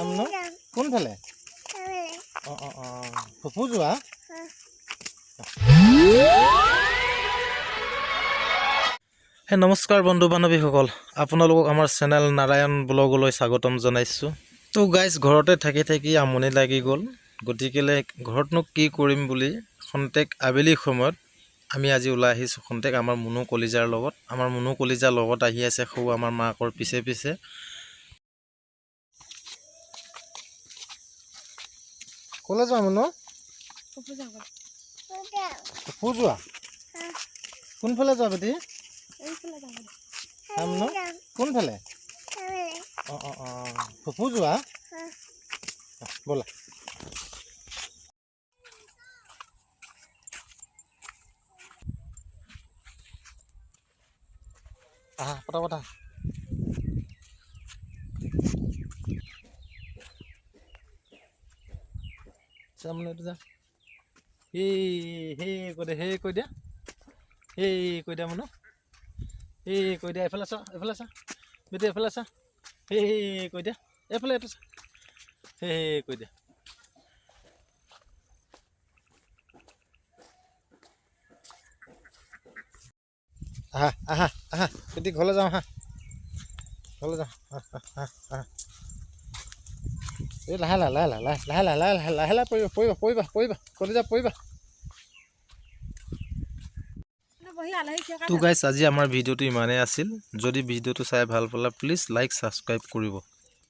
যাম ন কোনফালে ফুফু যোৱা হে নমস্কাৰ বন্ধু বান্ধৱীসকল আপোনালোকক আমাৰ চেনেল নাৰায়ণ ব্লগলৈ স্বাগতম জনাইছোঁ তো গাইজ ঘৰতে থাকি থাকি আমনি লাগি গ'ল গতিকেলৈ ঘৰতনো কি কৰিম বুলি খন্তেক আবেলি সময়ত আমি আজি ওলাই আহিছোঁ খন্তেক আমাৰ মুনু কলিজাৰ লগত আমাৰ মুনু কলিজাৰ লগত আহি আছে সৌ আমাৰ মাকৰ পিছে পিছে ক'লৈ যোৱা মুনু ফুফু যোৱা কোনফালে যোৱা বেটি যাম ন কোনফালে ফুফু যোৱা ব'লা আহা পতা পতা যাম এইটো যা সেই কৈ দিয়া সেই কৈ দিয়া মুনু এই কৈ দিয়া এইফালে চা বেটি এইফালে চা সেই কৈ দিয়া এইফালে এইটো চা সেই কৈ দিয়া আহা আহা আহা বেটি ঘৰলৈ যাওঁ আহা ঘৰলৈ যাওঁ এই লাহে লাহে পৰিবা কলিজা পৰিবা তো গাইছ আজি আমাৰ ভিডিঅ'টো ইমানেই আছিল যদি ভিডিঅ'টো চাই ভাল পালে প্লিজ লাইক ছাবস্ক্ৰাইব কৰিব